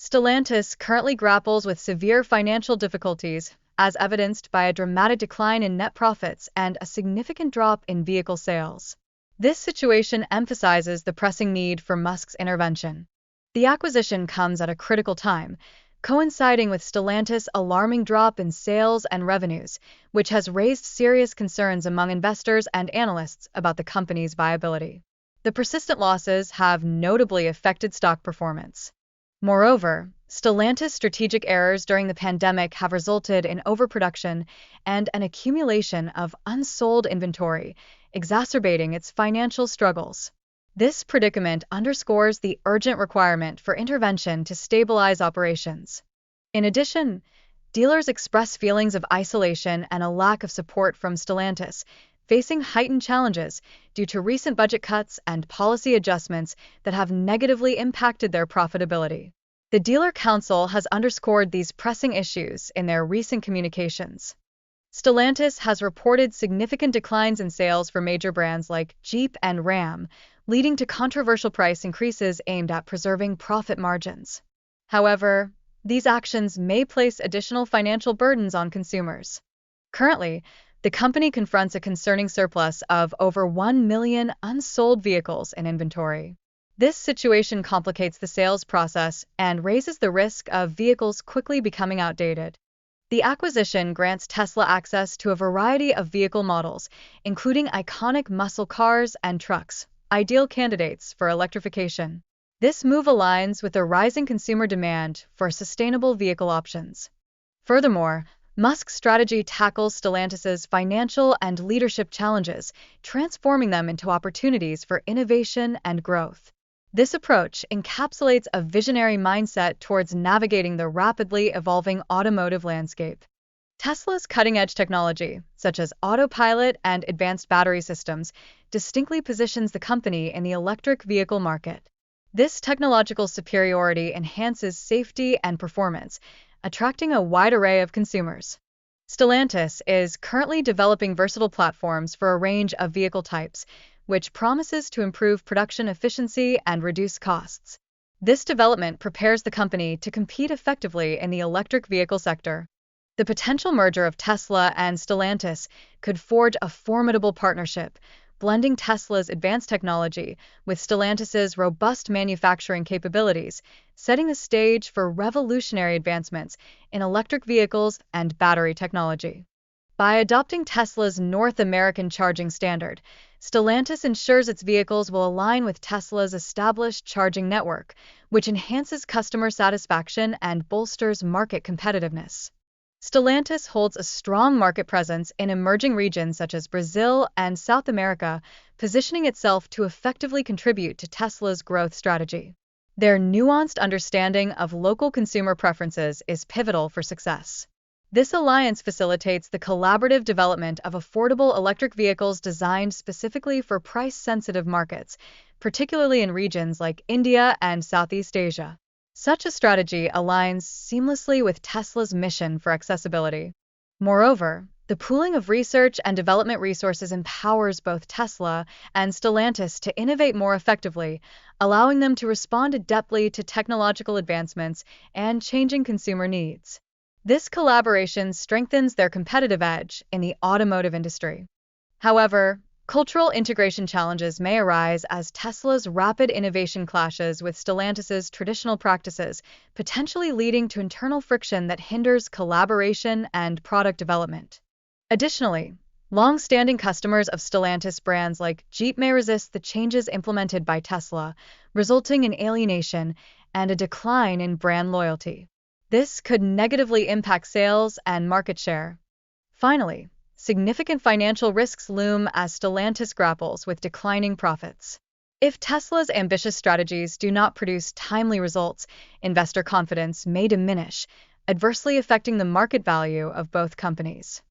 Stellantis currently grapples with severe financial difficulties, as evidenced by a dramatic decline in net profits and a significant drop in vehicle sales. This situation emphasizes the pressing need for Musk's intervention. The acquisition comes at a critical time, coinciding with Stellantis' alarming drop in sales and revenues, which has raised serious concerns among investors and analysts about the company's viability. The persistent losses have notably affected stock performance. Moreover, Stellantis' strategic errors during the pandemic have resulted in overproduction and an accumulation of unsold inventory, exacerbating its financial struggles. This predicament underscores the urgent requirement for intervention to stabilize operations. In addition, dealers express feelings of isolation and a lack of support from Stellantis, facing heightened challenges due to recent budget cuts and policy adjustments that have negatively impacted their profitability. The Dealer Council has underscored these pressing issues in their recent communications. Stellantis has reported significant declines in sales for major brands like Jeep and Ram, leading to controversial price increases aimed at preserving profit margins. However, these actions may place additional financial burdens on consumers. Currently, the company confronts a concerning surplus of over 1 million unsold vehicles in inventory. This situation complicates the sales process and raises the risk of vehicles quickly becoming outdated. The acquisition grants Tesla access to a variety of vehicle models, including iconic muscle cars and trucks, ideal candidates for electrification. This move aligns with the rising consumer demand for sustainable vehicle options. Furthermore, Musk's strategy tackles Stellantis' financial and leadership challenges, transforming them into opportunities for innovation and growth. This approach encapsulates a visionary mindset towards navigating the rapidly evolving automotive landscape. Tesla's cutting-edge technology, such as autopilot and advanced battery systems, distinctly positions the company in the electric vehicle market. This technological superiority enhances safety and performance, attracting a wide array of consumers. Stellantis is currently developing versatile platforms for a range of vehicle types, which promises to improve production efficiency and reduce costs. This development prepares the company to compete effectively in the electric vehicle sector. The potential merger of Tesla and Stellantis could forge a formidable partnership, blending Tesla's advanced technology with Stellantis' robust manufacturing capabilities, setting the stage for revolutionary advancements in electric vehicles and battery technology. By adopting Tesla's North American charging standard, Stellantis ensures its vehicles will align with Tesla's established charging network, which enhances customer satisfaction and bolsters market competitiveness. Stellantis holds a strong market presence in emerging regions such as Brazil and South America, positioning itself to effectively contribute to Tesla's growth strategy. Their nuanced understanding of local consumer preferences is pivotal for success. This alliance facilitates the collaborative development of affordable electric vehicles designed specifically for price-sensitive markets, particularly in regions like India and Southeast Asia. Such a strategy aligns seamlessly with Tesla's mission for accessibility. Moreover, the pooling of research and development resources empowers both Tesla and Stellantis to innovate more effectively, allowing them to respond adeptly to technological advancements and changing consumer needs. This collaboration strengthens their competitive edge in the automotive industry. However, cultural integration challenges may arise as Tesla's rapid innovation clashes with Stellantis' traditional practices, potentially leading to internal friction that hinders collaboration and product development. Additionally, long-standing customers of Stellantis brands like Jeep may resist the changes implemented by Tesla, resulting in alienation and a decline in brand loyalty. This could negatively impact sales and market share. Finally, significant financial risks loom as Stellantis grapples with declining profits. If Tesla's ambitious strategies do not produce timely results, investor confidence may diminish, adversely affecting the market value of both companies.